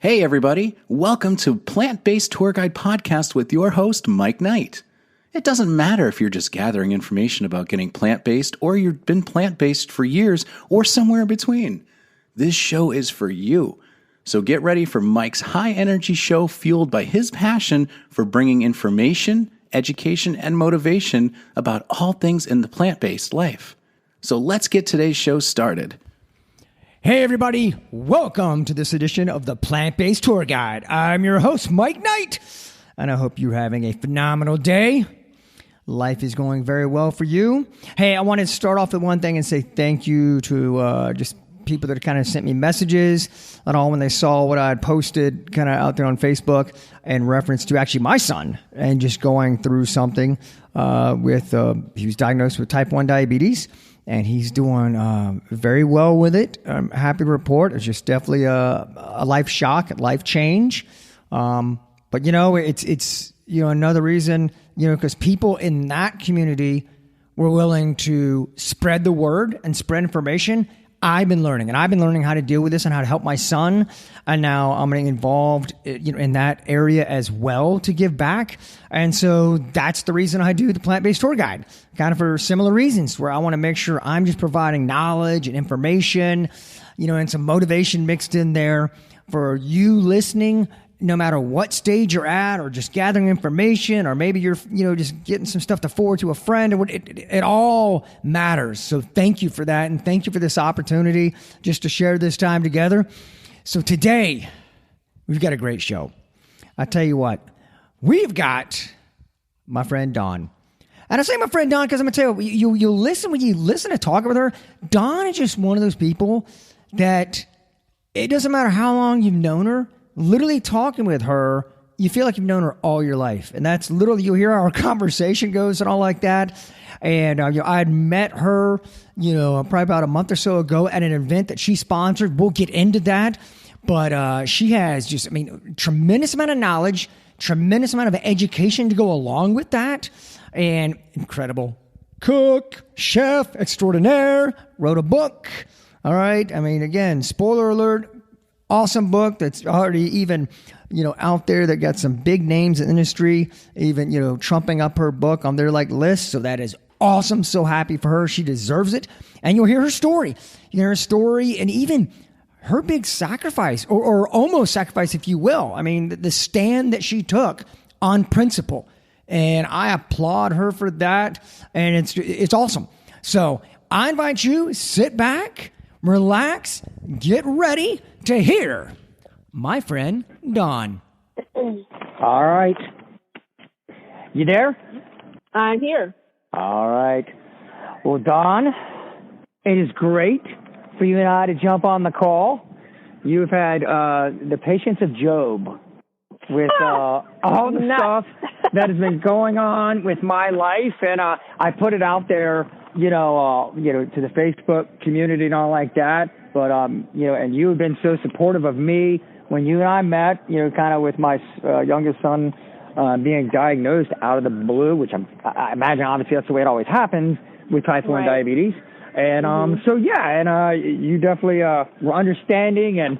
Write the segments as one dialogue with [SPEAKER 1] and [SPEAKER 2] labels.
[SPEAKER 1] Hey everybody, welcome to Plant-Based Tourguide podcast with your host, Mike Knight. It doesn't matter if you're just gathering information about getting plant-based or you've been plant-based for years or somewhere in between. This show is for you. So get ready for Mike's high-energy show fueled by his passion for bringing information, education, and motivation about all things in the plant-based life. So let's get today's show started.
[SPEAKER 2] Hey everybody, welcome to this edition of the Plant-Based Tourguide. I'm your host, Mike Knight, and I hope you're having a phenomenal day. Life is going very well for you. Hey, I want to start off with one thing and say thank you to just people that kind of sent me messages and all when they saw what I had posted kind of out there on Facebook in reference to actually my son and just going through something he was diagnosed with type 1 diabetes. And he's doing very well with it. I'm happy to report. It's just definitely a life shock, a life change. But, it's another reason, because people in that community were willing to spread the word and spread information. I've been learning how to deal with this and how to help my son. And now I'm getting involved, in that area as well to give back. And so that's the reason I do the Plant-Based Tourguide, kind of for similar reasons, where I want to make sure I'm just providing knowledge and information, and some motivation mixed in there for you listening, no matter what stage you're at, or just gathering information, or maybe you're, just getting some stuff to forward to a friend. It all matters. So thank you for that. And thank you for this opportunity just to share this time together. So today, we've got a great show. I tell you what, we've got my friend Dawn. And I say my friend Dawn because I'm going to tell you, when you listen to talk with her, Dawn is just one of those people that it doesn't matter how long you've known her, literally talking with her, you feel like you've known her all your life. And that's literally, you'll hear how our conversation goes and all like that. And I had met her, probably about a month or so ago at an event that she sponsored. We'll get into that. But she has just, tremendous amount of knowledge, tremendous amount of education to go along with that. And incredible cook, chef extraordinaire, wrote a book. All right. Again, spoiler alert. Awesome book that's already even, out there that got some big names in the industry, even, trumping up her book on their list. So that is awesome. So happy for her. She deserves it. And you'll hear her story. You hear her story and even her big sacrifice or almost sacrifice, if you will. The stand that she took on principle. And I applaud her for that. And it's awesome. So I invite you, sit back, relax, get ready to hear my friend Dawn.
[SPEAKER 3] All right. You there?
[SPEAKER 4] I'm here.
[SPEAKER 3] All right. Well, Dawn, it is great for you and I to jump on the call. You've had the patience of Job with all the stuff that has been going on with my life. And I put it out there, to the Facebook community and all like that. But, and you have been so supportive of me when you and I met, kind of with my youngest son being diagnosed out of the blue, which I imagine obviously that's the way it always happens with type 1 diabetes. And you definitely were understanding and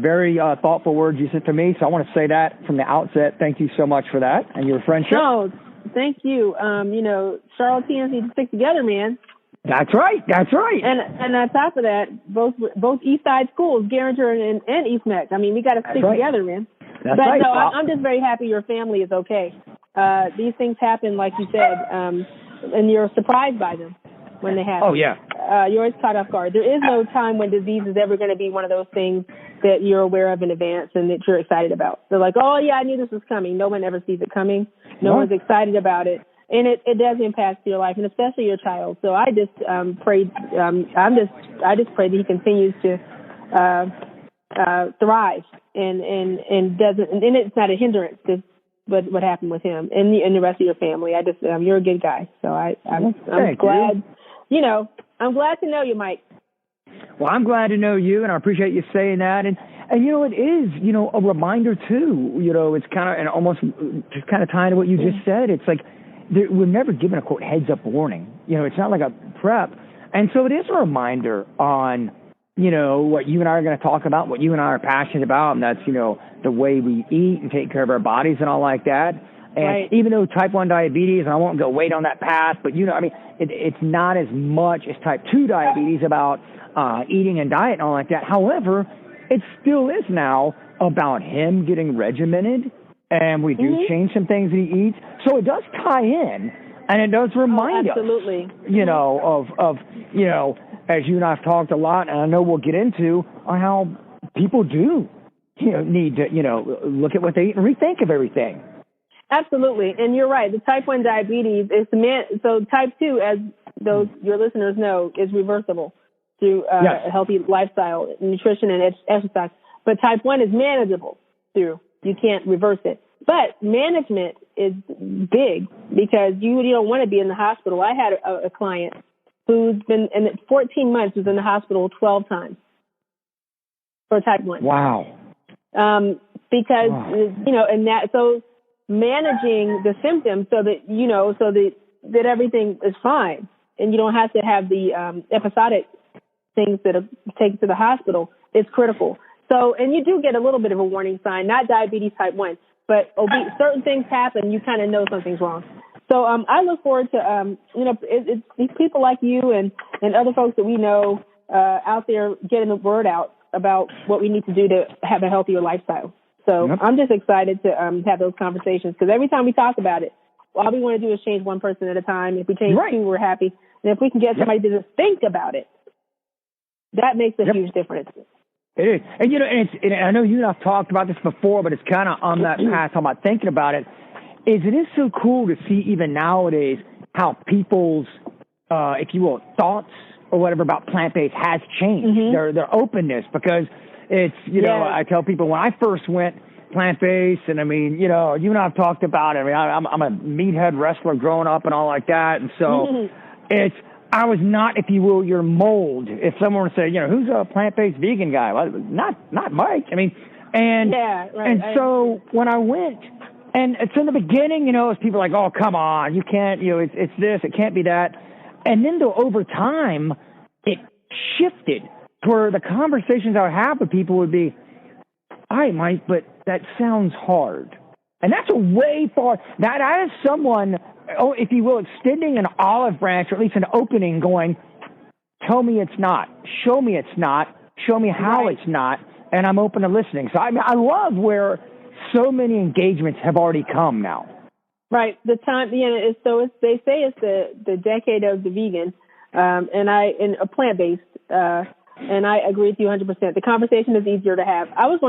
[SPEAKER 3] very thoughtful words you said to me. So I want to say that from the outset. Thank you so much for that and your friendship.
[SPEAKER 4] No, thank you. Charlotteans need to stick together, man.
[SPEAKER 3] That's right.
[SPEAKER 4] And on top of that, both East Side schools, Guarantor and East Meck. We got to stick together, man.
[SPEAKER 3] That's right.
[SPEAKER 4] No, I'm just very happy your family is okay. These things happen, like you said, and you're surprised by them when they happen.
[SPEAKER 3] Oh, yeah.
[SPEAKER 4] You're always caught off guard. There is no time when disease is ever going to be one of those things that you're aware of in advance and that you're excited about. They're like, oh, yeah, I knew this was coming. No one ever sees it coming. No one's excited about it. And it does impact your life, and especially your child. So I just pray. I just pray that he continues to thrive and doesn't. And it's not a hindrance to what happened with him and the rest of your family. You're a good guy. So I'm glad. I'm glad to know you, Mike.
[SPEAKER 3] Well, I'm glad to know you, and I appreciate you saying that. And it is, a reminder too. It's kind of, and almost just kind of tying to what you just said. It's like, we're never given a, quote, heads-up warning. It's not like a prep. And so it is a reminder on what you and I are going to talk about, what you and I are passionate about, and that's, the way we eat and take care of our bodies and all like that. And
[SPEAKER 4] right.
[SPEAKER 3] even though type 1 diabetes, and I won't go way down that path, but, it's not as much as type 2 diabetes about eating and diet and all like that. However, it still is now about him getting regimented, and we do change some things that he eats. So it does tie in, and it does remind us, of as you and I have talked a lot, and I know we'll get into, on how people do, need to, look at what they eat and rethink of everything.
[SPEAKER 4] Absolutely. And you're right. The type 1 diabetes is so type 2, as those your listeners know, is reversible through a healthy lifestyle, nutrition, and exercise. But type 1 is manageable through. You can't reverse it. But management is big because you don't want to be in the hospital. I had a client who's been in 14 months, was in the hospital 12 times for type 1.
[SPEAKER 3] Wow.
[SPEAKER 4] Because, and that, so managing the symptoms so that, that everything is fine and you don't have to have the episodic things that are taken to the hospital is critical. So, and you do get a little bit of a warning sign, not diabetes type 1, but certain things happen, you kind of know something's wrong. So I look forward to, it's people like you and other folks that we know out there getting the word out about what we need to do to have a healthier lifestyle. So I'm just excited to have those conversations because every time we talk about it, all we want to do is change one person at a time. If we change two, we're happy. And if we can get somebody to just think about it, that makes a huge difference.
[SPEAKER 3] It is. And, and I know you and I have talked about this before, but it's kind of on that path, talking about thinking about it, it is so cool to see even nowadays how people's, if you will, thoughts or whatever about plant-based has changed, their openness, because it's, I tell people when I first went plant-based, and I mean, you and I have talked about it. I mean, I'm a meathead wrestler growing up and all like that. And so I was not, if you will, your mold. If someone would say, who's a plant-based vegan guy? Well, not Mike. I mean, and so when I went, and it's in the beginning, it's people like, oh, come on, you can't, it's this, it can't be that. And then over time, it shifted to where the conversations I would have with people would be, all right, Mike, but that sounds hard. And that's a way far, that is someone, if you will, extending an olive branch, or at least an opening, going, tell me it's not, show me it's not, show me how it's not, and I'm open to listening. So I love where so many engagements have already come now. Right. The time, they say it's the decade of the vegan, and a plant-based, and I agree with you 100%. The conversation is easier to have. I was a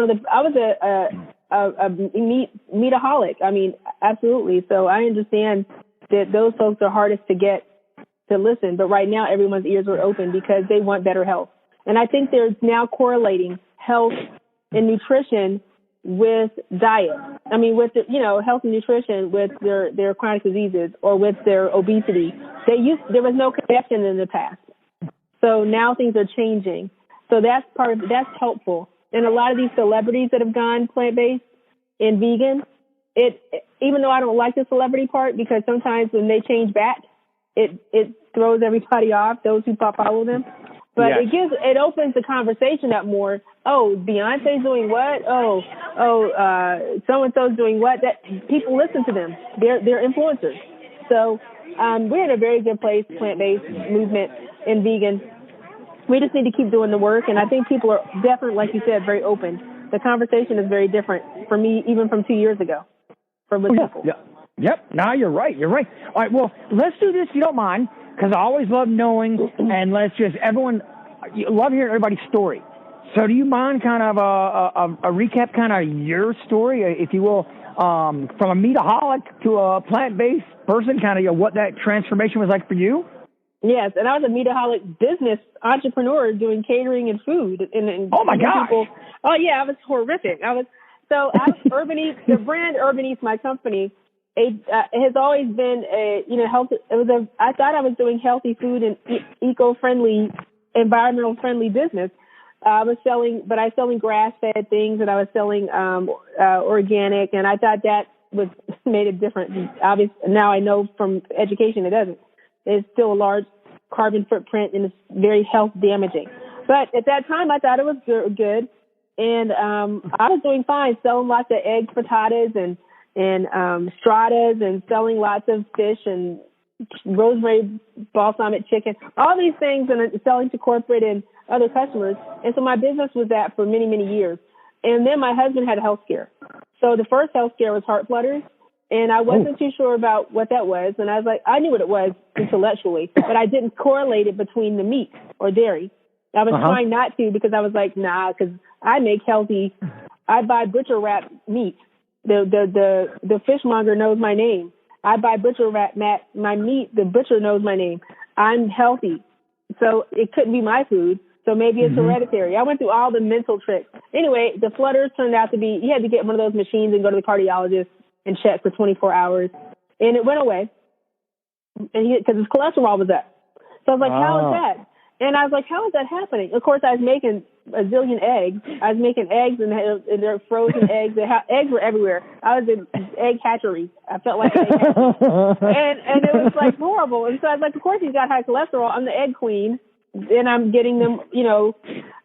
[SPEAKER 3] meataholic. I mean, absolutely. So I understand that those folks are hardest to get to listen, but right now everyone's ears are open because they want better health. And I think there's now correlating health and nutrition with diet. I mean, with health and nutrition with their chronic diseases or with their obesity. There was no connection in the past. So now things are changing. So that's helpful. And a lot of these celebrities that have gone plant-based and vegan, even though I don't like the celebrity part, because sometimes when they change back, it throws everybody off, those who follow them. But it opens the conversation up more. Oh, Beyonce's doing what? So-and-so's doing what? That people listen to them. They're influencers. So we're in a very good place, plant-based movement and vegan. We just need to keep doing the work, and I think people are definitely, like you said, very open. The conversation is very different for me, even from 2 years ago. People. Yep. No, you're right. All right, well, let's do this if you don't mind, because I always love knowing, and love hearing everybody's story. So do you mind kind of a recap, kind of your story, if you will, from a meataholic to a plant-based person, kind of what that transformation was like for you?
[SPEAKER 4] Yes, and I was a meataholic business entrepreneur doing catering and food. And
[SPEAKER 3] oh my gosh!
[SPEAKER 4] Oh yeah, I was horrific. Urban Eats, the brand Urban Eats, my company, it has always been health. I thought I was doing healthy food and eco-friendly, environmental friendly business. I was selling grass-fed things, and I was selling organic, and I thought that made it different. Obviously, now I know from education it doesn't. It's still a large carbon footprint, and it's very health damaging. But at that time, I thought it was good. And I was doing fine, selling lots of eggs, frittatas, and stratas, and selling lots of fish and rosemary balsamic chicken, all these things, and selling to corporate and other customers. And so my business was that for many, many years. And then my husband had a health scare. So the first health scare was heart flutters. And I wasn't too sure about what that was. And I was like, I knew what it was intellectually, but I didn't correlate it between the meat or dairy. I was trying not to, because I was like, nah, because I make healthy. I buy butcher wrap meat. The fishmonger knows my name. I buy butcher wrap my meat. The butcher knows my name. I'm healthy. So it couldn't be my food. So maybe it's hereditary. I went through all the mental tricks. Anyway, the flutters turned out to be, he had to get one of those machines and go to the cardiologist and check for 24 hours. And it went away. And because his cholesterol was up. So I was like, how is that? And I was like, how is that happening? Of course, I was making a zillion eggs. I was making eggs, and they're frozen eggs. Eggs were everywhere. I was in egg hatchery. I felt like an egg hatchery. And it was like horrible. And so I was like, of course he's got high cholesterol. I'm the egg queen. And I'm getting them,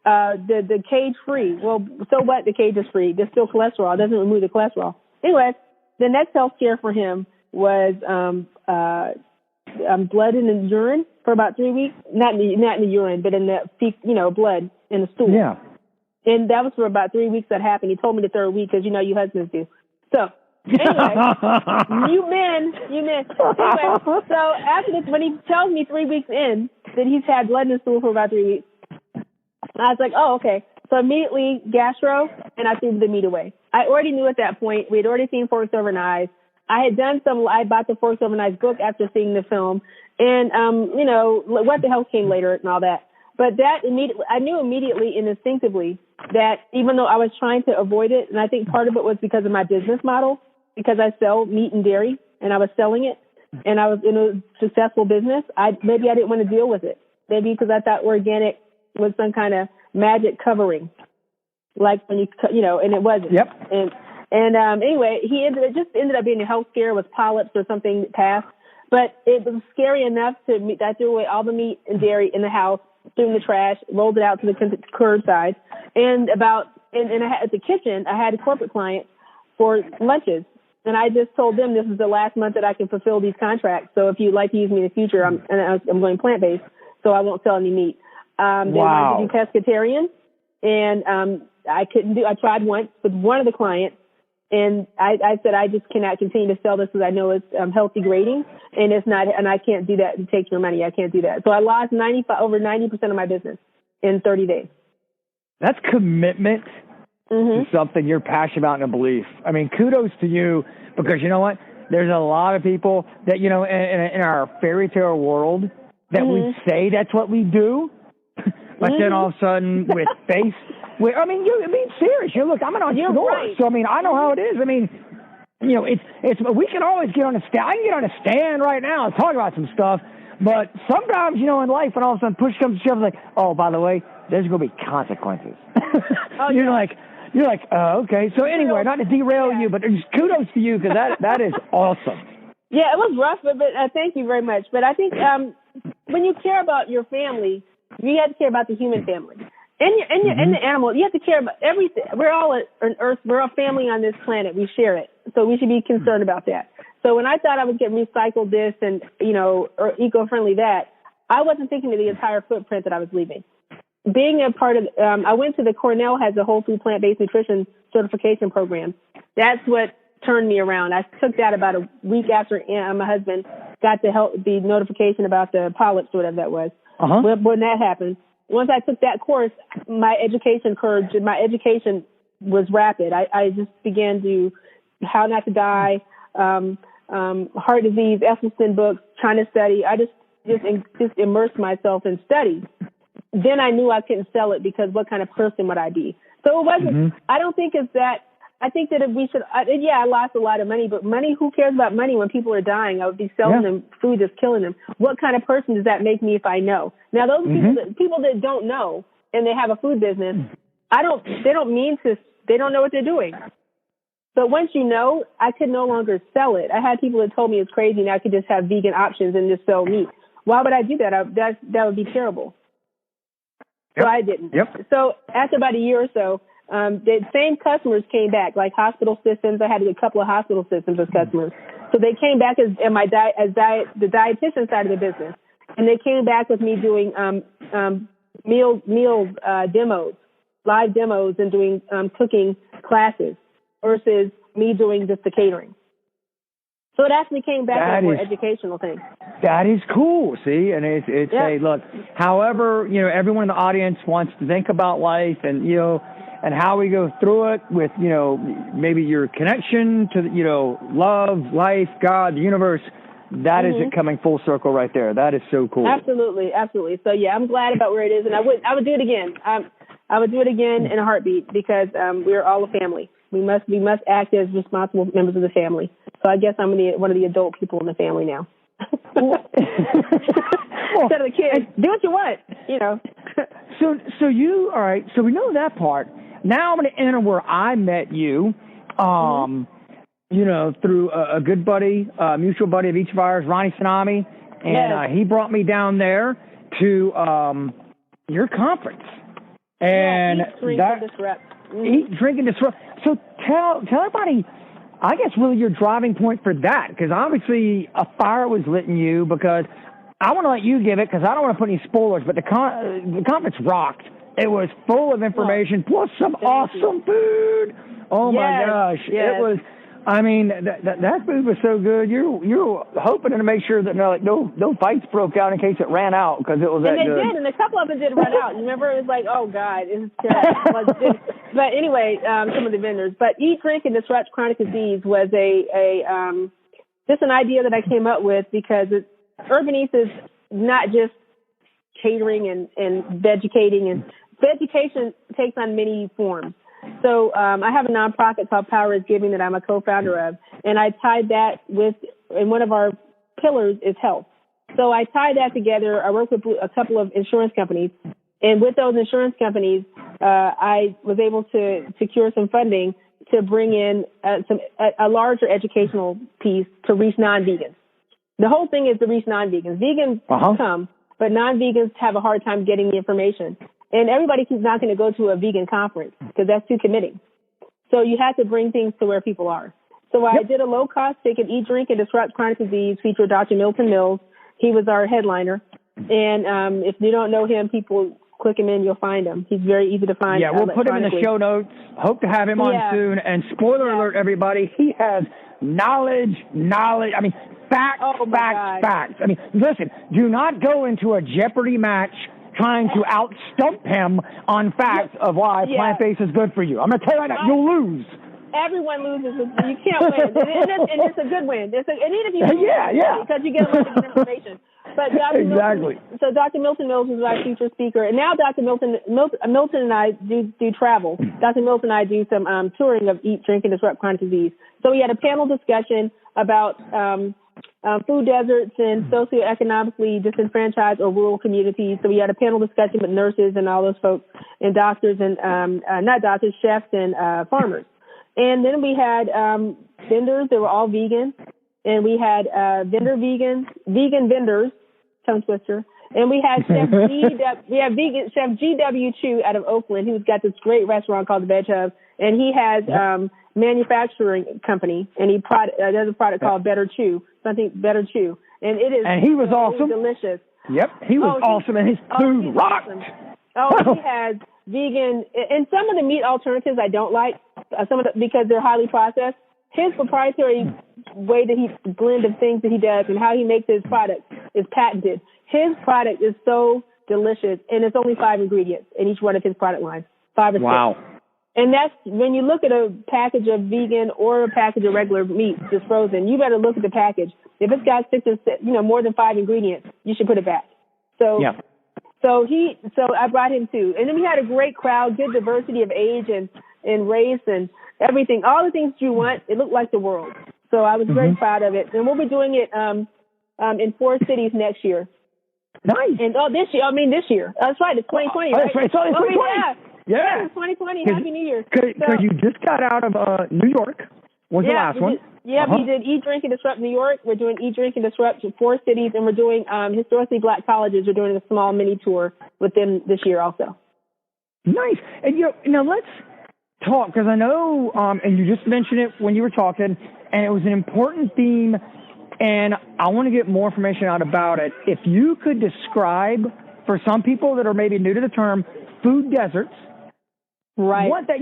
[SPEAKER 4] the cage free. Well, so what? The cage is free. There's still cholesterol. It doesn't remove the cholesterol. Anyway, the next health care for him was blood in the urine for about 3 weeks. Not in the urine, but in the blood in the stool. Yeah. And that was for about 3 weeks that happened. He told me the third week because you husbands do. So anyway, you men. Anyway, so after this, when he tells me 3 weeks in that he's had blood in his stool for about 3 weeks, I was like, oh, okay. So immediately gastro, and I threw the meat away. I already knew at that point. We had already seen Forks Over Knives. I bought the Forks Over Knives book after seeing the film, and, What the Health came later and all that. But I knew immediately and instinctively that even though I was trying to avoid it, and I think part of it was because of my business model, because I sell meat and dairy, and I was selling it, and I was in a successful business, maybe I didn't want to deal with it. Maybe because I thought organic was some kind of magic covering, like when and it wasn't. Yep. And anyway, it just ended up being a health scare with polyps or something that passed. But it was scary enough that I threw away all the meat and dairy in the house, threw in the trash, rolled it out to the curbside. And at the kitchen, I had a corporate client for lunches. And I just told them this is the last month that I can fulfill these contracts. So if you'd like to use me in the future, I'm going plant-based, so I won't sell any meat. They wanted to do pescatarian, and I tried once with one of the clients, and I said I just cannot continue to sell this because I know it's healthy grading, and it's not, and I can't do that and take your money. I can't do that. So I lost over 90% of my business in 30 days.
[SPEAKER 3] That's commitment to something you're passionate about and a belief. I mean, kudos to you, because you know what? There's a lot of people that, in our fairy tale world that we say that's what we do, but then all of a sudden with face, you're being serious. Look, I'm an entrepreneur, right. So I know how it is. It's we can always get on a stand. I can get on a stand right now and talk about some stuff, but sometimes, in life, when all of a sudden push comes to shove, like, oh, by the way, there's going to be consequences. You're like, okay. So anyway, not to derail you, but kudos to you, because that is awesome.
[SPEAKER 4] Yeah, it was rough, but thank you very much. But I think when you care about your family, you have to care about the human family. And the animal, you have to care about everything. We're all an earth. We're a family on this planet. We share it. So we should be concerned about that. So when I thought I would get recycled this and, or eco-friendly that, I wasn't thinking of the entire footprint that I was leaving. Being a part of, I went to the Cornell has a whole food plant-based nutrition certification program. That's what turned me around. I took that about a week after my husband got the notification about the polyps or whatever that was. When that happened, once I took that course, my education was rapid. I just began to How Not to Die, heart disease, Esselstyn books, trying to study. I just immersed myself in study. Then I knew I couldn't sell it because what kind of person would I be? So it wasn't, I don't think it's that. I think that if we should, I lost a lot of money, but money, who cares about money when people are dying? I would be selling them food that's killing them. What kind of person does that make me if I know? Now, those people that don't know and they have a food business, they don't know what they're doing. But once you know, I could no longer sell it. I had people that told me it's crazy and I could just have vegan options and just sell meat. Why would I do that? That would be terrible. So I didn't.
[SPEAKER 5] Yep.
[SPEAKER 4] So after about a year or so, the same customers came back, like hospital systems. I had a couple of hospital systems as customers. So they came back as the dietitian side of the business. And they came back with me doing meal demos, live demos, and doing cooking classes versus me doing just the catering. So it actually came back as a more educational thing.
[SPEAKER 3] That is cool, see? And it's a, look, however, everyone in the audience wants to think about life and, and how we go through it with, maybe your connection to, love, life, God, the universe. That is it coming full circle right there. That is so cool.
[SPEAKER 4] Absolutely, absolutely. So yeah, I'm glad about where it is, and I would do it again. I would do it again in a heartbeat because we're all a family. We must act as responsible members of the family. So I guess I'm one of the adult people in the family now. Instead of the kids, do what you want,
[SPEAKER 3] So you, all right. So we know that part. Now I'm going to enter where I met you. Through a good buddy, mutual buddy of each of ours, Ronnie Tsunami, and he brought me down there to your conference. And
[SPEAKER 4] Eat, Drink, and Disrupt.
[SPEAKER 3] Eat, Drink, and Disrupt. So tell everybody, I guess, really your driving point for that, because obviously a fire was lit in you, because I want to let you give it, because I don't want to put any spoilers, but the conference rocked. It was full of information, plus some awesome food. Oh, my gosh.
[SPEAKER 4] Yes.
[SPEAKER 3] It was... I mean, that food was so good. You're hoping to make sure that no fights broke out in case it ran out, because it was that good.
[SPEAKER 4] And they did, and a couple of them did run out. Remember, it was like, oh God, it's terrible. But anyway, some of the vendors. But Eat, Drink, and Disrupt Chronic Disease was just an idea that I came up with, because Urban Eats is not just catering and vegecating, and vegetation takes on many forms. So I have a nonprofit called Power is Giving that I'm a co-founder of, and I tied that and one of our pillars is health. So I tied that together. I work with a couple of insurance companies, and with those insurance companies, I was able to secure some funding to bring in a larger educational piece to reach non-vegans. The whole thing is to reach non-vegans. Vegans come, but non-vegans have a hard time getting the information. And everybody keeps not going to go to a vegan conference because that's too committing. So you have to bring things to where people are. So I did a low-cost ticket, Eat, Drink, and Disrupt Chronic Disease, featured Dr. Milton Mills. He was our headliner. And if you don't know him, people click him in, you'll find him. He's very easy to find.
[SPEAKER 3] Yeah, we'll put him in the show notes. Hope to have him on soon. And spoiler alert, everybody, he has knowledge. I mean, facts. I mean, listen, do not go into a Jeopardy match trying to outstump him on facts of why plant-based is good for you. I'm going to tell you right now, you'll lose.
[SPEAKER 4] Everyone loses. You can't win. And it's a good win. And even if you lose, because you get a lot of good information. But Dr. Milton Mills is our featured speaker. And now Dr. Milton and I do travel. Dr. Milton and I do some touring of Eat, Drink, and Disrupt Chronic Disease. So we had a panel discussion about food deserts and socioeconomically disenfranchised or rural communities. So we had a panel discussion with nurses and all those folks, and doctors and not doctors, chefs and farmers. And then we had vendors that were all vegan, and we had vegan vendors, tongue twister, and we had Chef G.W. Chu out of Oakland, who's got this great restaurant called the Veg Hub, and he has manufacturing company, and he does a product called Better Chew, and it is
[SPEAKER 3] he was awesome,
[SPEAKER 4] delicious.
[SPEAKER 3] Yep, he was awesome, and his food rocked.
[SPEAKER 4] Awesome. He has vegan, and some of the meat alternatives I don't like, because they're highly processed. His proprietary way that he blend of things that he does and how he makes his product is patented. His product is so delicious, and it's only 5 ingredients in each one of his product lines, 5 or 6.
[SPEAKER 3] Wow.
[SPEAKER 4] And that's when you look at a package of vegan or a package of regular meat that's frozen, you better look at the package. If it's got 6 or 7, more than 5 ingredients, you should put it back. So I brought him too. And then we had a great crowd, good diversity of age and race and everything. All the things you want. It looked like the world. So I was very proud of it. And we'll be doing it in 4 cities next year.
[SPEAKER 3] Nice.
[SPEAKER 4] And this year. That's right. It's 2020.
[SPEAKER 3] That's right. It's 2020. Yeah.
[SPEAKER 4] It's 2020. Happy New Year.
[SPEAKER 3] Because you just got out of New York. Was the last one?
[SPEAKER 4] We did Eat, Drink, and Disrupt New York. We're doing Eat, Drink, and Disrupt 4 cities, and we're doing historically black colleges. We're doing a small mini tour with them this year also.
[SPEAKER 3] Nice. And, now let's talk, because I know, and you just mentioned it when you were talking, and it was an important theme, and I want to get more information out about it. If you could describe, for some people that are maybe new to the term, food deserts,
[SPEAKER 4] right?
[SPEAKER 3] What that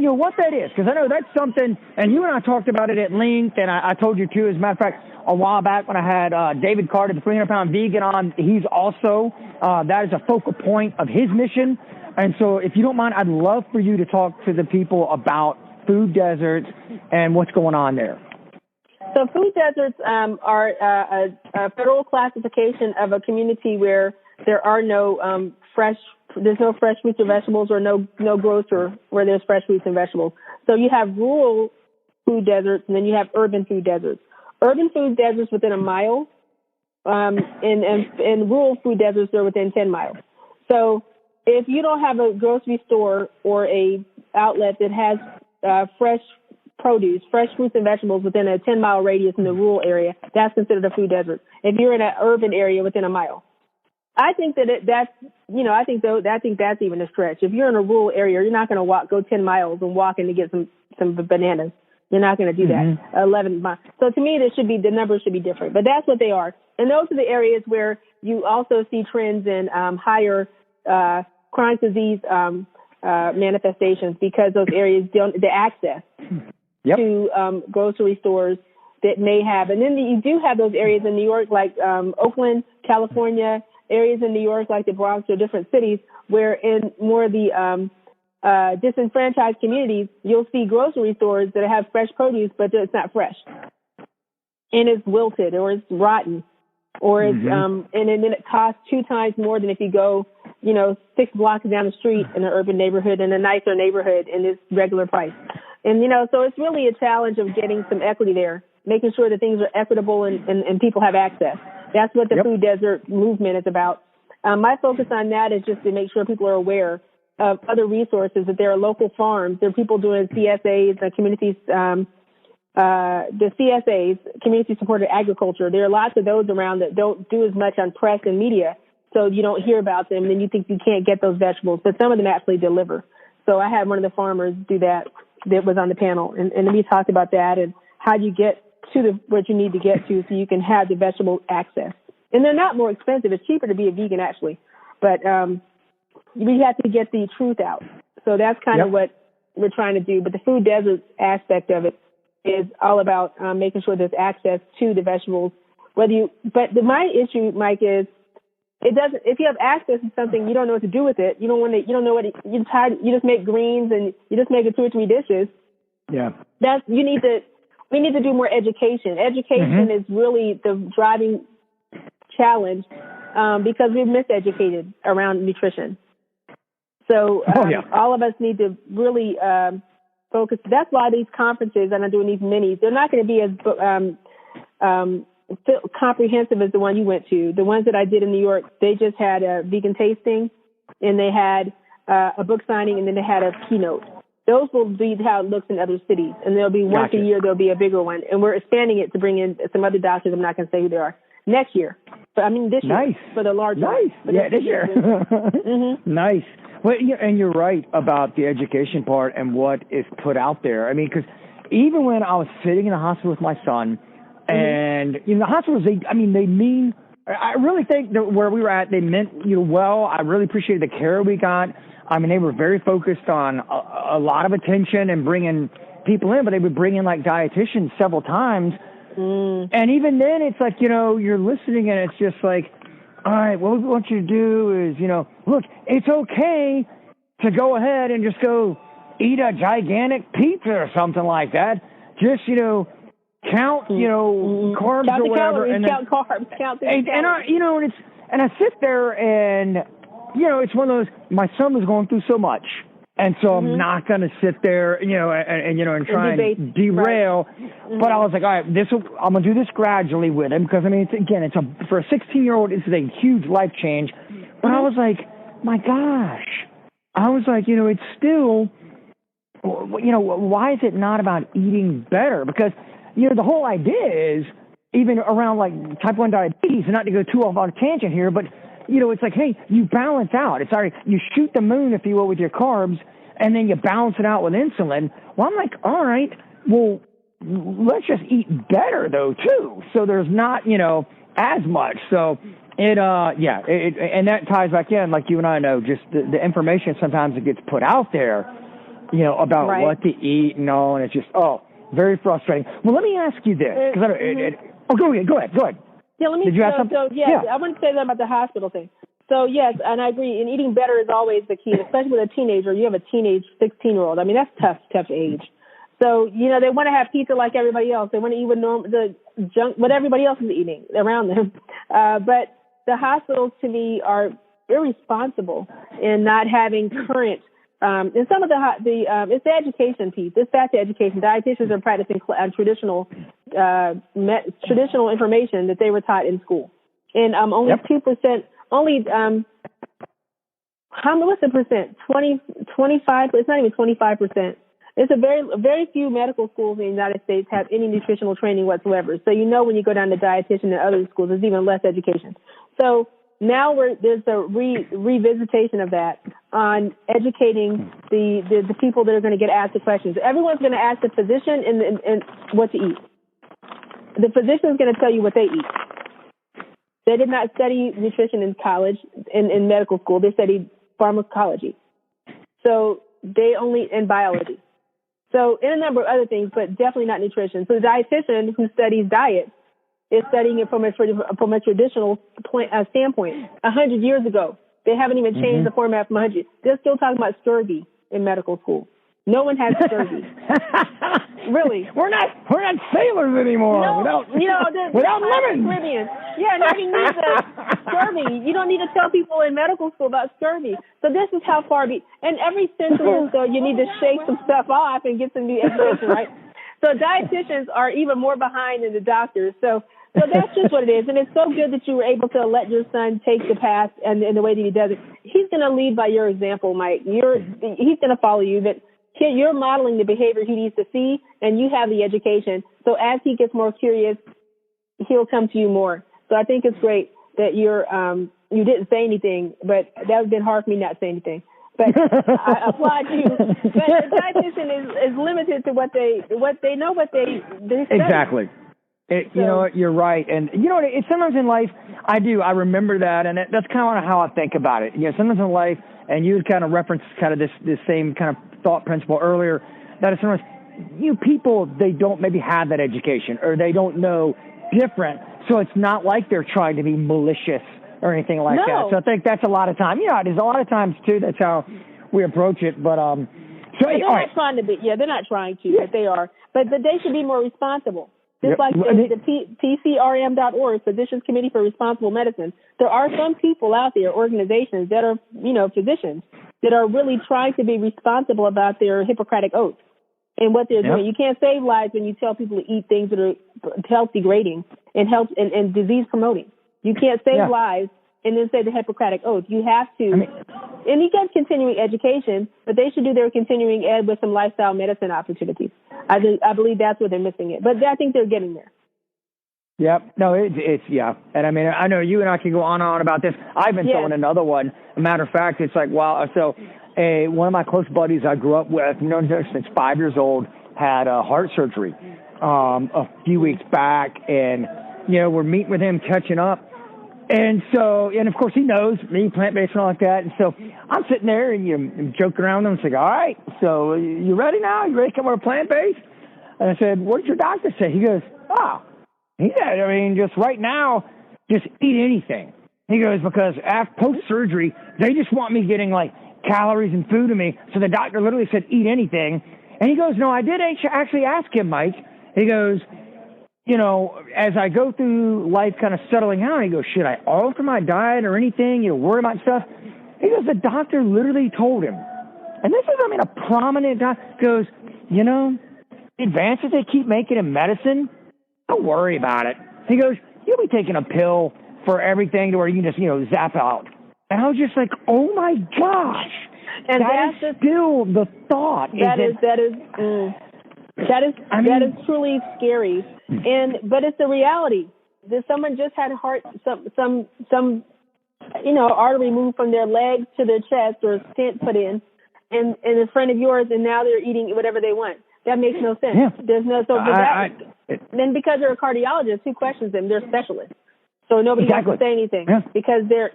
[SPEAKER 3] is, because I know that's something, and you and I talked about it at length, and I told you too, as a matter of fact, a while back when I had David Carter, the 300-pound vegan, on. He's also, that is a focal point of his mission. And so if you don't mind, I'd love for you to talk to the people about food deserts and what's going on there.
[SPEAKER 4] So food deserts are a federal classification of a community where there are no there's no fresh fruits or vegetables, or no grocer where there's fresh fruits and vegetables. So you have rural food deserts, and then you have urban food deserts. Urban food deserts within a mile, and rural food deserts are within 10 miles. So if you don't have a grocery store or a outlet that has fresh produce, fresh fruits and vegetables within a 10-mile radius in the rural area, that's considered a food desert. If you're in an urban area within a mile, I think that's even a stretch. If you're in a rural area, you're not going to go 10 miles and walk in to get some bananas. You're not going to do that. 11 miles. So to me, the numbers should be different, but that's what they are. And those are the areas where you also see trends in higher chronic disease manifestations, because those areas don't the access to grocery stores that may have. And then you do have those areas in New York, like Oakland, California, areas in New York like the Bronx or different cities, where in more of the disenfranchised communities, you'll see grocery stores that have fresh produce, but it's not fresh. And it's wilted, or it's rotten, or it's, and then it costs 2 times more than if you go, 6 blocks down the street in an urban neighborhood, in a nicer neighborhood, in this regular price. And, so it's really a challenge of getting some equity there, making sure that things are equitable and people have access. That's what the food desert movement is about. My focus on that is just to make sure people are aware of other resources, that there are local farms. There are people doing CSAs, the CSAs, community-supported agriculture. There are lots of those around that don't do as much on press and media, so you don't hear about them, and then you think you can't get those vegetables. But some of them actually deliver. So I had one of the farmers do that was on the panel, and we talked about that and how you get to what you need to get to so you can have the vegetable access. And they're not more expensive. It's cheaper to be a vegan, actually. But we have to get the truth out. So that's kind of what we're trying to do. But the food desert aspect of it is all about making sure there's access to the vegetables. My issue, Mike, is it doesn't. If you have access to something, you don't know what to do with it. You don't know what you're tired. You just make greens and you just make 2 or 3 dishes. Yeah. We need to do more education. Education is really the driving challenge because we're miseducated around nutrition. So all of us need to really focus. That's why these conferences, and I'm doing these minis, they're not going to be as comprehensive as the one you went to. The ones that I did in New York, they just had a vegan tasting, and they had a book signing, and then they had a keynote. Those will be how it looks in other cities, and there'll be once a year, there'll be a bigger one. And we're expanding it to bring in some other doctors. I'm not going to say who they are. Next year. This year. For the large one.
[SPEAKER 3] This year. Nice. Well, and you're right about the education part and what is put out there. I mean, because even when I was sitting in the hospital with my son, and the hospitals, I really think that where we were at, they meant well. I really appreciated the care we got. I mean, they were very focused on a lot of attention and bringing people in, but they would bring in like dietitians several times. And even then, it's like, you're listening and it's just like, all right, what we want you to do is, look, it's okay to go ahead and just go eat a gigantic pizza or something like that. Just, count, carbs
[SPEAKER 4] count
[SPEAKER 3] or whatever.
[SPEAKER 4] Calories,
[SPEAKER 3] and then,
[SPEAKER 4] count carbs, count the
[SPEAKER 3] calories. And I sit there and, it's one of those, my son was going through so much. And so I'm not going to sit there, and try and derail. Right. But I was like, all right, I'm going to do this gradually with him because, for a 16-year-old, it's a huge life change. But I was like, my gosh. I was like, it's still, why is it not about eating better? Because, the whole idea is, even around like type 1 diabetes, and not to go too off on a tangent here, but it's like, hey, you balance out. It's sorry, you shoot the moon, if you will, with your carbs, and then you balance it out with insulin. Well, I'm like, all right, well, let's just eat better though too. So there's not, as much. So and that ties back in, like you and I know, just the information sometimes it gets put out there, about what to eat and all, and it's just, very frustrating. Well, let me ask you this. Go ahead.
[SPEAKER 4] Yeah, let me.
[SPEAKER 3] Did you have something?
[SPEAKER 4] So, I want to say that about the hospital thing. So, yes, and I agree. And eating better is always the key, especially with a teenager. You have a teenage 16-year-old. I mean, that's tough age. So, they want to have pizza like everybody else. They want to eat the junk, what everybody else is eating around them. But the hospitals, to me, are irresponsible in not having current. And some of it's the education piece. It's back to education. Dietitians are practicing traditional information that they were taught in school, and only 2%. Only what's the percent? 25. It's not even 25%. It's a very few medical schools in the United States have any nutritional training whatsoever. So when you go down to dietitian and other schools, there's even less education. So now there's a revisitation of that on educating the people that are going to get asked the questions. Everyone's going to ask the physician and what to eat. The physician is going to tell you what they eat. They did not study nutrition in college, in medical school. They studied pharmacology. So in biology. So in a number of other things, but definitely not nutrition. So the dietitian who studies diet is studying it from a traditional standpoint. 100 years ago, they haven't even changed the format from 100. They're still talking about scurvy in medical school. No one has scurvy. Really,
[SPEAKER 3] we're not sailors anymore.
[SPEAKER 4] No,
[SPEAKER 3] without lemons.
[SPEAKER 4] Caribbean. Yeah, now you need the scurvy. You don't need to tell people in medical school about scurvy. So this is how far and every century or so you need to shake some stuff off and get some new education, right? So dietitians are even more behind than the doctors. So that's just what it is. And it's so good that you were able to let your son take the path and the way that he does it. He's going to lead by your example, Mike. He's going to follow you. That you're modeling the behavior he needs to see, and you have the education. So as he gets more curious, he'll come to you more. So I think it's great that you didn't say anything, but that would have been hard for me not to say anything. But I applaud you. But a dietitian is limited to what they know, what they study.
[SPEAKER 3] Exactly. You're right. And it's sometimes in life, I remember that, and that's kind of how I think about it. Sometimes in life, and you kind of referenced kind of this same kind of thought principle earlier, that is sometimes people, they don't maybe have that education, or they don't know different. So it's not like they're trying to be malicious or anything like that. So I think that's a lot of time. There's a lot of times too. That's how we approach it. But
[SPEAKER 4] they're not trying to be. Yeah, they're not trying to, but they are. But they should be more responsible. Just like the PCRM.org, Physicians Committee for Responsible Medicine. There are some people out there, organizations that are, physicians that are really trying to be responsible about their Hippocratic oath and what they're doing. You can't save lives when you tell people to eat things that are health degrading and health and disease promoting. You can't save lives and then say the Hippocratic oath. You have to, and you get continuing education, but they should do their continuing ed with some lifestyle medicine opportunities. I believe that's where they're missing it, but I think they're getting there.
[SPEAKER 3] Yep. No, it's and I know you and I can go on and on about this. I've been throwing another one. A matter of fact, it's like, wow. So one of my close buddies I grew up with, since 5 years old, had heart surgery a few weeks back, and we're meeting with him, catching up. And so, and of course he knows me, plant-based and all like that. And so I'm sitting there and joking around with him. It's like, all right, so you ready now? You ready to come over plant-based? And I said, what did your doctor say? He goes, he said, just right now, just eat anything. He goes, because after post-surgery, they just want me getting like calories and food in me. So the doctor literally said, eat anything. And he goes, no, I did actually ask him, Mike. He goes, as I go through life kind of settling out, he goes, should I alter my diet or anything, worry about stuff? He goes, the doctor literally told him, and this is, a prominent doctor, goes, the advances they keep making in medicine, don't worry about it. He goes, you'll be taking a pill for everything to where you can just, zap out. And I was just like, oh my gosh. And that is still the thought. That
[SPEAKER 4] is truly scary. But it's the reality. Someone just had artery moved from their leg to their chest or a stent put in and in front of yours, and now they're eating whatever they want. That makes no sense. Yeah. There's no, so then because they're a cardiologist, who questions them? They're specialists. So nobody has to say anything because they're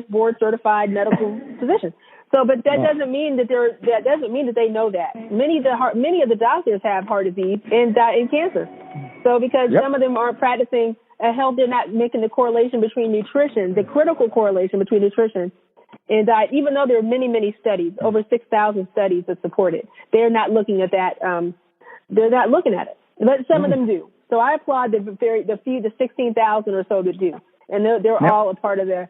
[SPEAKER 4] board certified medical physicians. So, but that doesn't mean that they know that. Many of the doctors have heart disease and cancer. So because some of them aren't practicing health, they're not making the correlation between nutrition, the critical correlation between nutrition and diet. Even though there are many, many studies, over 6,000 studies that support it, they're not looking at that. They're not looking at it, but some of them do. So I applaud the 16,000 or so that do, and they're all a part of the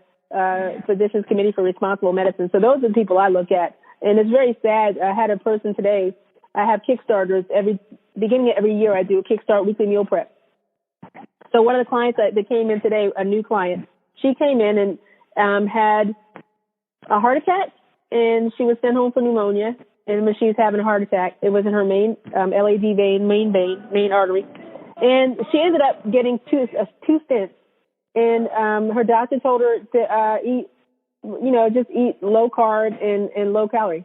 [SPEAKER 4] Physicians Committee for Responsible Medicine. So those are the people I look at, and it's very sad. I had a person today. I have Kickstarters beginning of every year. I do a Kickstart weekly meal prep. So one of the clients that came in today, a new client, she came in and had a heart attack, and she was sent home for pneumonia. And when she was having a heart attack, it was in her main LAD vein, main artery. And she ended up getting two stents. And her doctor told her to just eat low carb and low calorie.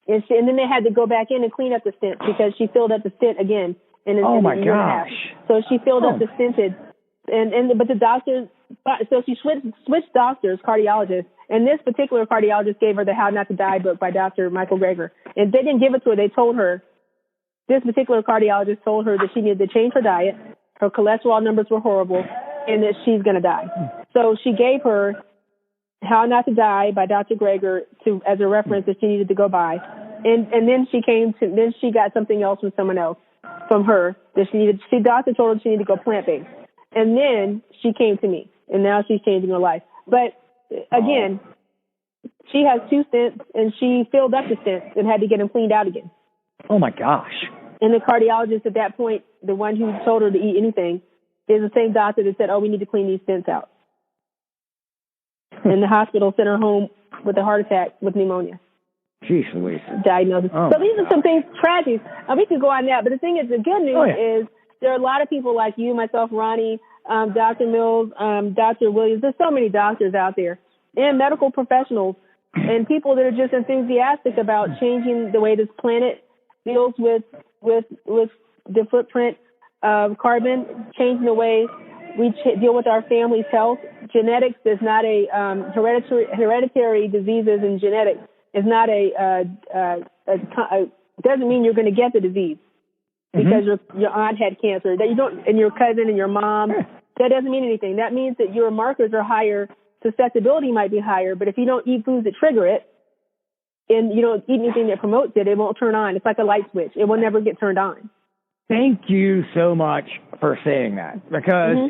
[SPEAKER 4] And then they had to go back in and clean up the stent because she filled up the stent again. Oh my gosh! So she filled up the stented, but the doctors. So she switched doctors, cardiologists, and this particular cardiologist gave her the How Not to Die book by Dr. Michael Greger. And they didn't give it to her. They told her. This particular cardiologist told her that she needed to change her diet. Her cholesterol numbers were horrible, and that she's going to die. So she gave her How Not to Die by Dr. Greger as a reference that she needed to go by. And then she got something else from someone else from her that doctor told her she needed to go plant-based. And then she came to me, and now she's changing her life. But again, she has 2 stents, and she filled up the stents and had to get them cleaned out again.
[SPEAKER 3] Oh my gosh.
[SPEAKER 4] And the cardiologist at that point, the one who told her to eat anything, is the same doctor that said, we need to clean these stents out. And the hospital sent her home with a heart attack with pneumonia.
[SPEAKER 3] Jeez Louise.
[SPEAKER 4] Diagnosis. So these are some things, tragedies. We could go on that, but the thing is, the good news is there are a lot of people like you, myself, Ronnie, Dr. Mills, Dr. Williams. There's so many doctors out there and medical professionals and people that are just enthusiastic about changing the way this planet deals with the footprint of carbon, changing the way we deal with our family's health. Genetics is not a hereditary diseases and genetics is not doesn't mean you're going to get the disease because your aunt had cancer. That you don't, and your cousin and your mom. That doesn't mean anything. That means that your markers are higher, susceptibility might be higher. But if you don't eat foods that trigger it, and you don't eat anything that promotes it, it won't turn on. It's like a light switch. It will never get turned on.
[SPEAKER 3] Thank you so much for saying that because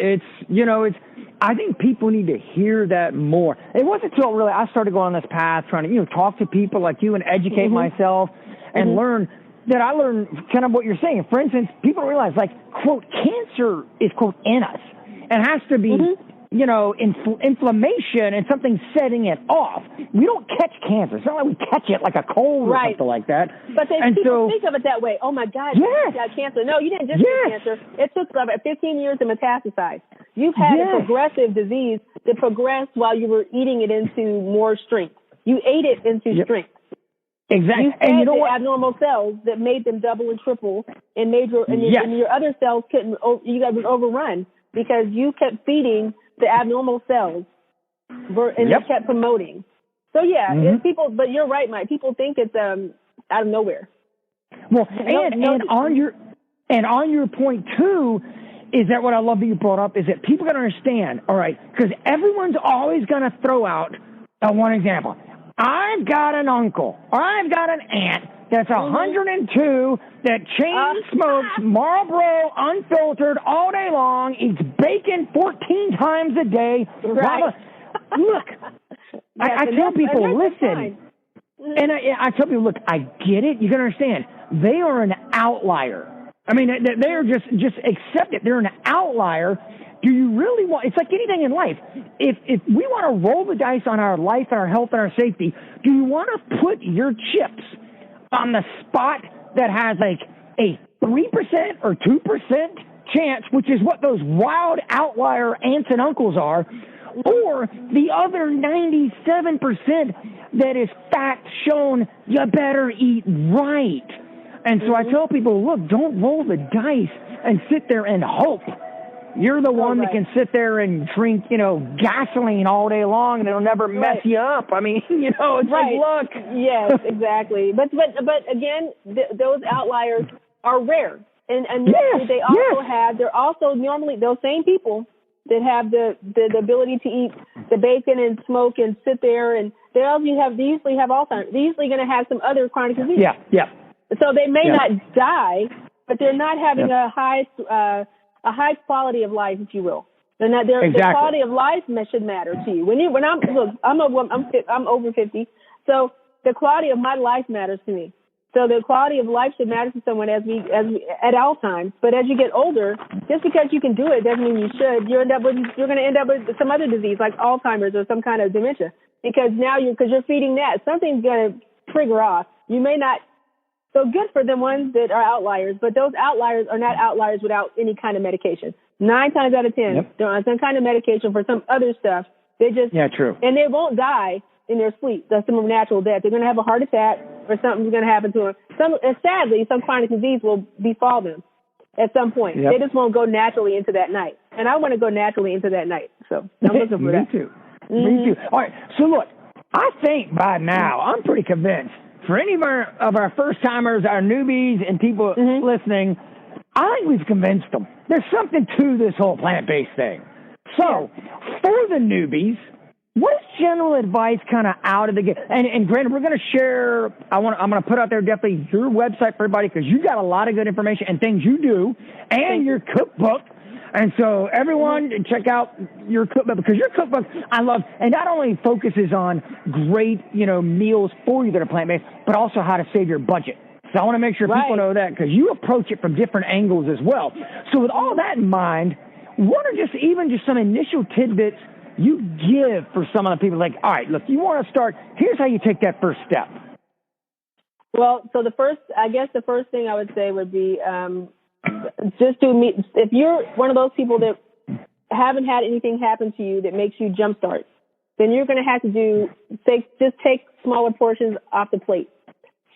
[SPEAKER 3] I think people need to hear that more. It wasn't until really I started going on this path trying to, talk to people like you and educate myself and learn that I learned kind of what you're saying. For instance, people don't realize quote, cancer is, quote, in us and has to be, inflammation and something setting it off. We don't catch cancer. It's not like we catch it like a cold or something like that.
[SPEAKER 4] But people think of it that way. Oh, my God, you got cancer. No, you didn't just get cancer. It took about 15 years to metastasize. You've had a progressive disease that progressed while you were eating it into more strength. You ate it into strength.
[SPEAKER 3] Exactly.
[SPEAKER 4] You fed the abnormal cells that made them double and triple and made your other cells you guys was overrun because you kept feeding the abnormal cells and you kept promoting. So it's people, but you're right, Mike. People think it's out of nowhere.
[SPEAKER 3] Well, on your point too, is that what I love that you brought up is that people got to understand. All right, because everyone's always going to throw out one example. I've got an uncle or I've got an aunt that's 102 that chain smokes Marlboro unfiltered all day long, eats bacon 14 times a day.
[SPEAKER 4] Right.
[SPEAKER 3] Look, I tell people, listen, and I tell people, look, I get it. You can understand. They are an outlier. I mean, they are just accept it. They're an outlier. Do you really want? It's like anything in life. If we want to roll the dice on our life and our health and our safety, do you want to put your chips on the spot that has a 3% or 2% chance, which is what those wild outlier aunts and uncles are? or the other 97% that is fact shown you better eat right. And so I tell people, look, don't roll the dice and sit there and hope. You're the one that can sit there and drink, gasoline all day long and it'll never mess you up. I mean, it's like, look.
[SPEAKER 4] Yes, exactly. But again, those outliers are rare. And they're also normally those same people that have the ability to eat the bacon and smoke and sit there, and they usually have Alzheimer's. They're usually going to have some other chronic disease.
[SPEAKER 3] Yeah.
[SPEAKER 4] So they may not die, but they're not having a high quality of life, if you will. And that their quality of life should matter to you. I'm over 50, so the quality of my life matters to me. So the quality of life should matter to someone as we at all times. But as you get older, just because you can do it doesn't mean you should. You're going to end up with some other disease like Alzheimer's or some kind of dementia, because you're feeding that, something's going to trigger off. You may not. So good for the ones that are outliers, but those outliers are not outliers without any kind of medication. 9 times out of 10, they're on some kind of medication for some other stuff.
[SPEAKER 3] True. And
[SPEAKER 4] they won't die in their sleep. That's some natural death. They're going to have a heart attack or something's going to happen to them. Sadly, some chronic disease will befall them at some point. They just won't go naturally into that night. And I want to go naturally into that night. So I'm looking for that.
[SPEAKER 3] Me too. Me too. All right. So look, I think by now I'm pretty convinced. For any of our first-timers, our newbies, and people listening, I think we've convinced them. There's something to this whole plant-based thing. So, for the newbies, what is general advice kind of out of the gate? And granted, we're going to share, I'm going to put out there definitely your website for everybody, because you got a lot of good information and things you do, and your cookbook. And so everyone check out your cookbook, because your cookbook I love, and not only focuses on great, meals for you that are plant-based, but also how to save your budget. So I want to make sure people know that, because you approach it from different angles as well. So with all that in mind, what are just some initial tidbits you give for some of the people like, all right, look, you want to start, here's how you take that first step.
[SPEAKER 4] Well, so the first thing I would say would be, if you're one of those people that haven't had anything happen to you that makes you jumpstart, then you're going to have to take smaller portions off the plate.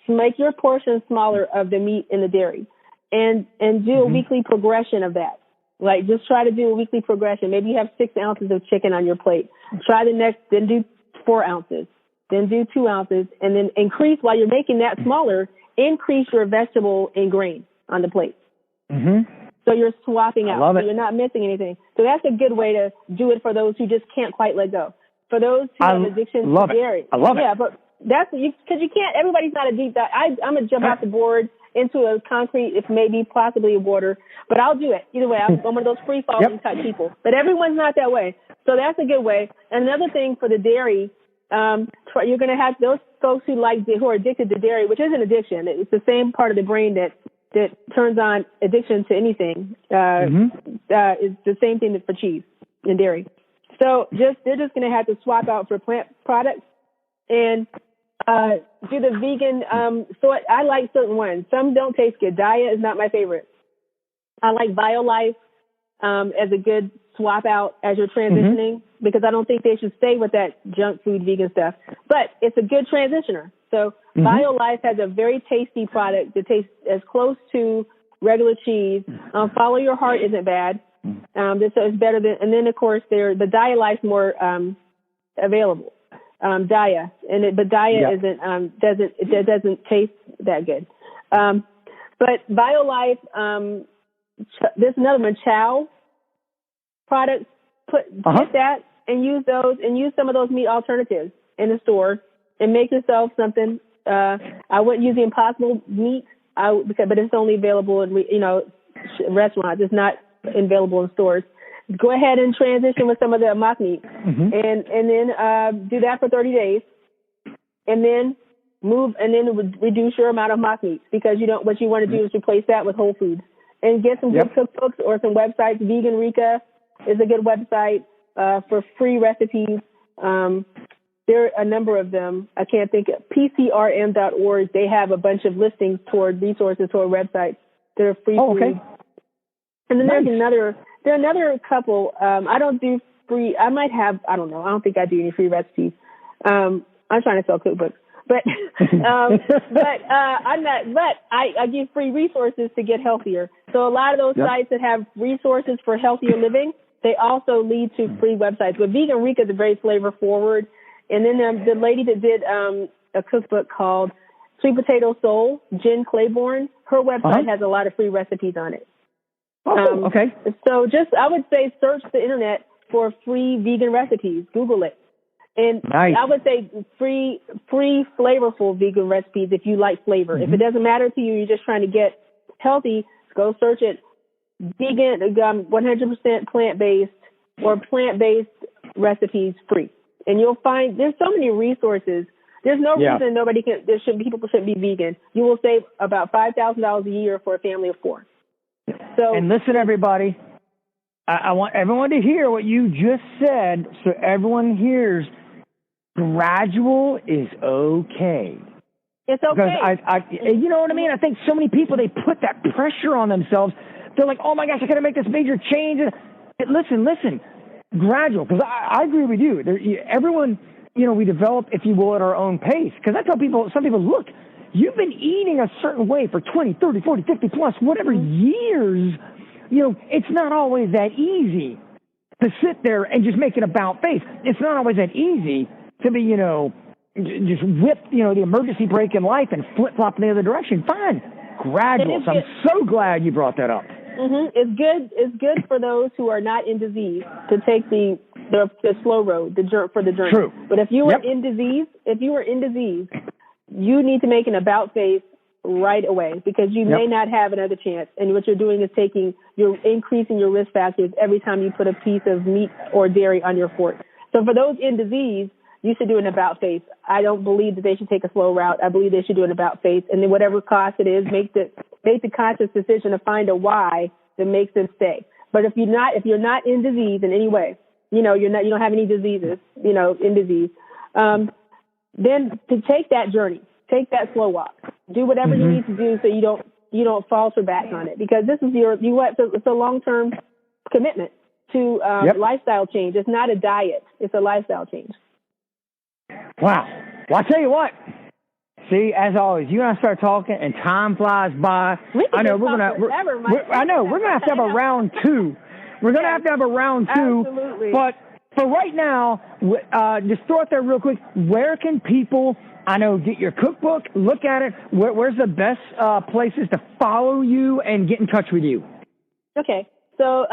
[SPEAKER 4] Make your portion smaller of the meat and the dairy, and do a weekly progression of that. Like, just try to do a weekly progression. Maybe you have 6 ounces of chicken on your plate. Try then do 4 ounces, then do 2 ounces, and then increase, while you're making that smaller, increase your vegetable and grain on the plate. So you're swapping out. So you're not missing anything. So that's a good way to do it for those who just can't quite let go. For those who have addiction to dairy.
[SPEAKER 3] I love it.
[SPEAKER 4] Yeah, but that's because you can't. Everybody's not a deep dive. I'm gonna jump off the board into a concrete, if maybe possibly a water, but I'll do it either way. I'm one of those free falling type people. But everyone's not that way. So that's a good way. And another thing for the dairy, you're gonna have those folks who are addicted to dairy, which isn't addiction. It's the same part of the brain that turns on addiction to anything, is the same thing for cheese and dairy. So they're just going to have to swap out for plant products and do the vegan. So I like certain ones. Some don't taste good. Daya is not my favorite. I like BioLife as a good swap out as you're transitioning, because I don't think they should stay with that junk food vegan stuff. But it's a good transitioner. So BioLife has a very tasty product that tastes as close to regular cheese. Follow Your Heart isn't bad. So it's better than, and then of course the DiaLife's more available. Dia, but Dia doesn't taste that good. But BioLife, there's another one, Chow products. Get that and use those, and use some of those meat alternatives in the store. And make yourself something. I wouldn't use the Impossible meat, but it's only available in restaurants. It's not available in stores. Go ahead and transition with some of the mock meat, and then do that for 30 days, and then reduce your amount of mock meats, because what you want to do is replace that with whole foods, and get some good cookbooks or some websites. Vegan Rika is a good website for free recipes. There are a number of them. I can't think of PCRM.org. They have a bunch of listings toward resources, toward websites that are free. And then there are another couple. I don't do free. I might have. I don't know. I don't think I do any free recipes. I'm trying to sell cookbooks, but I'm not. But I give free resources to get healthier. So a lot of those sites that have resources for healthier living, they also lead to free websites. But Vegan Rika is very flavor forward. And then the lady that did a cookbook called Sweet Potato Soul, Jen Claiborne, her website has a lot of free recipes on it.
[SPEAKER 3] Okay.
[SPEAKER 4] So I would say search the internet for free vegan recipes. Google it. And I would say free flavorful vegan recipes if you like flavor. If it doesn't matter to you, you're just trying to get healthy, go search it. Vegan, 100% plant-based or plant-based recipes free. And you'll find there's so many resources. There's no reason people shouldn't be vegan. You will save about $5,000 a year for a family of 4. So,
[SPEAKER 3] and listen, everybody, I want everyone to hear what you just said, so everyone hears. Gradual is okay.
[SPEAKER 4] It's okay.
[SPEAKER 3] Because you know what I mean? I think so many people, they put that pressure on themselves. They're like, oh my gosh, I got to make this major change. Listen, gradual. Because I agree with you. Everyone, we develop, if you will, at our own pace. Because I tell people, some people, look, you've been eating a certain way for 20, 30, 40, 50 plus, whatever years. It's not always that easy to sit there and just make an about face. It's not always that easy to be, just whip, the emergency brake in life and flip-flop in the other direction. Fine. Gradual. So I'm so glad you brought that up.
[SPEAKER 4] It's good for those who are not in disease to take the slow road, for the journey.
[SPEAKER 3] True.
[SPEAKER 4] But if you are in disease, you need to make an about face right away, because you may not have another chance. And what you're doing is you're increasing your risk factors every time you put a piece of meat or dairy on your fork. So for those in disease, you should do an about face. I don't believe that they should take a slow route. I believe they should do an about face, and then whatever cost it is, make the conscious decision to find a why that makes them stay. But if you're not in disease in any way, you don't have any diseases, in disease, then to take that journey, take that slow walk, do whatever you need to do so you don't falter back on it, because this is it's a long-term commitment to lifestyle change. It's not a diet; it's a lifestyle change.
[SPEAKER 3] Wow. Well, I tell you what. See, as always, you and I start talking, and time flies by.
[SPEAKER 4] I know we're gonna
[SPEAKER 3] have to have a round 2. We're gonna have to have a round 2.
[SPEAKER 4] Absolutely.
[SPEAKER 3] But for right now, just throw it there real quick. Where can people, get your cookbook, look at it? Where's the best places to follow you and get in touch with you?
[SPEAKER 4] Okay. So,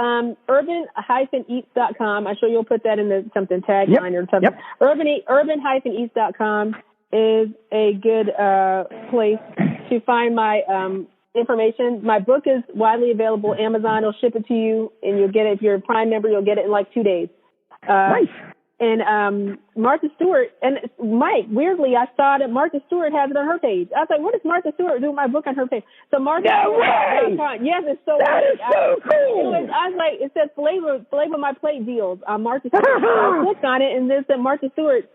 [SPEAKER 4] urban-eats.com. I'm sure you'll put that in the something tagline or something. Urban-eats.com is a good place to find my information. My book is widely available. Amazon will ship it to you, and you'll get it. If you're a Prime member, you'll get it in like 2 days.
[SPEAKER 3] Nice.
[SPEAKER 4] And Martha Stewart and Mike, weirdly, I saw that Martha Stewart has it on her page. I was like, what does Martha Stewart do with my book on her page? So Martha Stewart. Yes, it's so
[SPEAKER 3] that
[SPEAKER 4] weird.
[SPEAKER 3] Is so cool.
[SPEAKER 4] I was like, it said flavor my plate deals on Martha Stewart. I clicked on it, and then said Martha Stewart,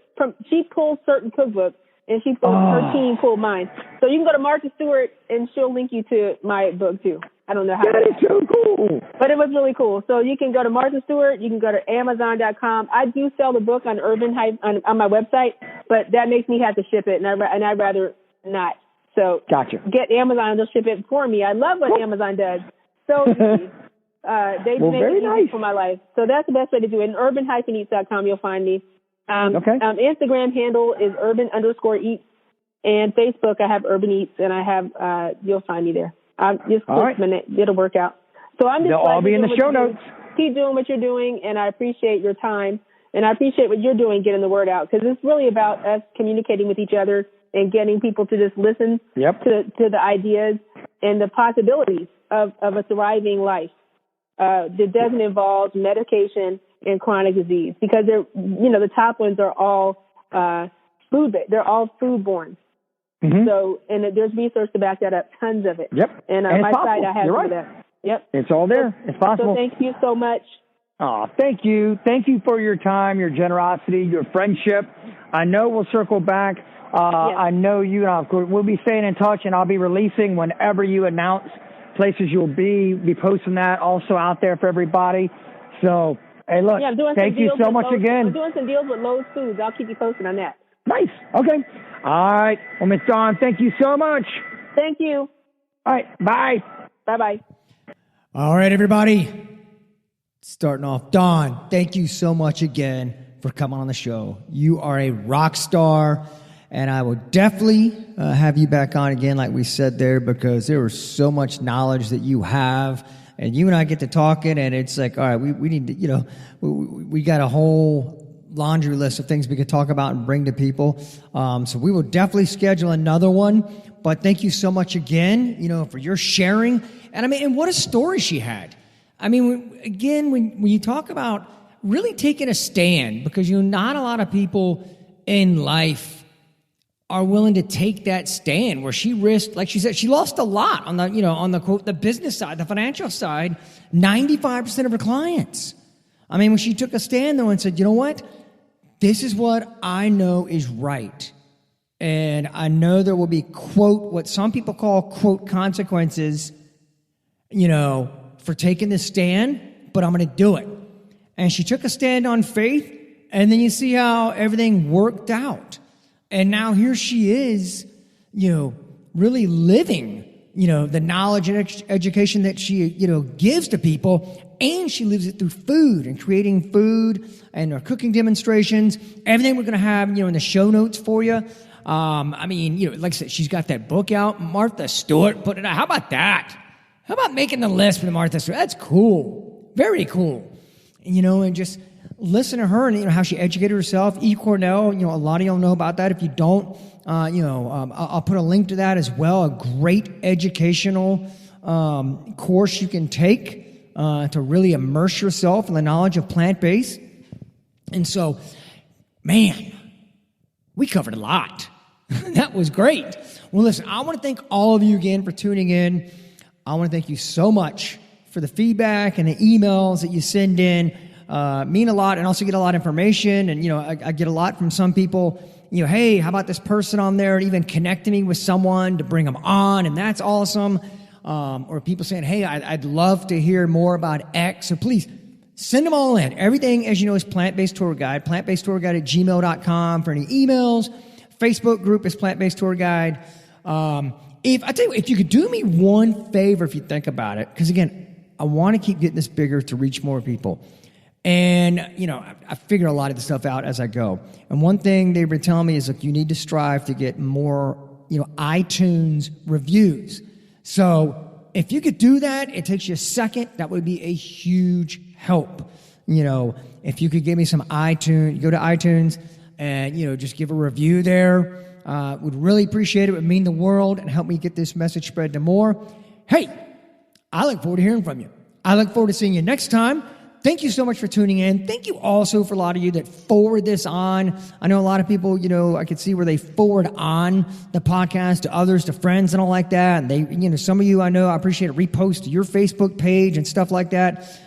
[SPEAKER 4] she pulls certain cookbooks, and she pulls her team pulled mine. So you can go to Martha Stewart, and she'll link you to my book too. I don't know how.
[SPEAKER 3] That is so cool.
[SPEAKER 4] But it was really cool. So you can go to Martha Stewart. You can go to Amazon.com. I do sell the book on on my website, but that makes me have to ship it, and I'd rather not. So
[SPEAKER 3] gotcha.
[SPEAKER 4] Get Amazon. They'll ship it for me. I love what Amazon does. So easy. They make it easy for my life. So that's the best way to do it. And urban-eats.com, you'll find me. Instagram handle is urban_eats. And Facebook, I have Urban Eats, and I have, you'll find me there. Just click my name. It'll work out. So I'm just
[SPEAKER 3] They'll all be in the show notes.
[SPEAKER 4] Keep doing what you're doing, and I appreciate your time. And I appreciate what you're doing, getting the word out, because it's really about us communicating with each other and getting people to just listen to the ideas and the possibilities of a thriving life that doesn't involve medication and chronic disease, because the top ones are all they're all foodborne. So, and there's research to back that up, tons of it. And on my site, I have some of that.
[SPEAKER 3] It's all there. It's possible.
[SPEAKER 4] So thank you so much.
[SPEAKER 3] Thank you. Thank you for your time, your generosity, your friendship. I know we'll circle back. I know you and I, we'll be staying in touch, and I'll be releasing whenever you announce places you'll be posting that also out there for everybody. So Hey, look,
[SPEAKER 4] Yeah, I'm doing
[SPEAKER 3] thank
[SPEAKER 4] some
[SPEAKER 3] you
[SPEAKER 4] deals
[SPEAKER 3] so
[SPEAKER 4] with
[SPEAKER 3] much
[SPEAKER 4] Lowe's,
[SPEAKER 3] again.
[SPEAKER 4] I'm doing some deals with Lowe's Foods. I'll keep you posted on that.
[SPEAKER 3] Nice. Okay. All right. Well, Miss Dawn, thank you so much.
[SPEAKER 4] Thank you.
[SPEAKER 3] All right. Bye.
[SPEAKER 4] Bye-bye.
[SPEAKER 2] All right, everybody. Starting off, Dawn, thank you so much again for coming on the show. You are a rock star, and I will definitely have you back on again, like we said there, because there was so much knowledge that you have, and you and I get to talking, and it's like, all right, we need to, you know, we got a whole laundry list of things we could talk about and bring to people. So we will definitely schedule another one. But thank you so much again, you know, for your sharing. And I mean, and what a story she had. I mean, again, when you talk about really taking a stand, because, you know, not a lot of people in life are willing to take that stand where she risked, like she said, she lost a lot on the, you know, on the quote, the business side, the financial side, 95% of her clients. I mean, when she took a stand though and said, you know what, this is what I know is right. And I know there will be, quote, what some people call, quote, consequences, you know, for taking this stand, but I'm going to do it. And she took a stand on faith, and then you see how everything worked out. And now here she is, you know, really living, you know, the knowledge and education that she, you know, gives to people, and she lives it through food and creating food and her cooking demonstrations. Everything we're going to have, you know, in the show notes for you. I mean, you know, like I said, she's got that book out. Martha Stewart put it out. How about that? How about making the list for the Martha Stewart? That's cool. Very cool. And, you know, and just listen to her and, you know, how she educated herself. E. Cornell, you know, a lot of y'all know about that. If you don't, you know, I'll put a link to that as well. A great educational course you can take to really immerse yourself in the knowledge of plant-based. And so, man, we covered a lot. That was great. Well, listen, I want to thank all of you again for tuning in. I want to thank you so much for the feedback and the emails that you send in. Mean a lot, and also get a lot of information. And, you know, I get a lot from some people, you know, hey, how about this person on there? And even connecting me with someone to bring them on, and that's awesome. Or people saying, hey, I'd love to hear more about X. So please, send them all in. Everything, as you know, is Plant-Based Tourguide. Plant-BasedTourguide@gmail.com for any emails. Facebook group is Plant-Based Tourguide. If you could do me one favor, if you think about it, because again, I want to keep getting this bigger to reach more people. And, you know, I figure a lot of the stuff out as I go. And one thing they've been telling me is, look, you need to strive to get more, you know, iTunes reviews. So if you could do that, it takes you a second. That would be a huge help. You know, if you could give me some iTunes, go to iTunes and, you know, just give a review there. Would really appreciate it. It would mean the world and help me get this message spread to more. Hey, I look forward to hearing from you. I look forward to seeing you next time. Thank you so much for tuning in. Thank you also for a lot of you that forward this on. I know a lot of people, you know, I could see where they forward on the podcast to others, to friends and all like that. And they, you know, some of you I know, I appreciate it, repost to your Facebook page and stuff like that.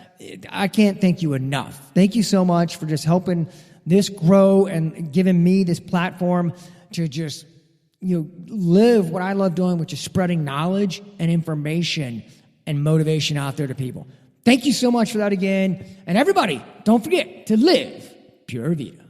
[SPEAKER 2] I can't thank you enough. Thank you so much for just helping this grow and giving me this platform to just, you know, live what I love doing, which is spreading knowledge and information and motivation out there to people. Thank you so much for that again. And everybody, don't forget to live Pure Vida.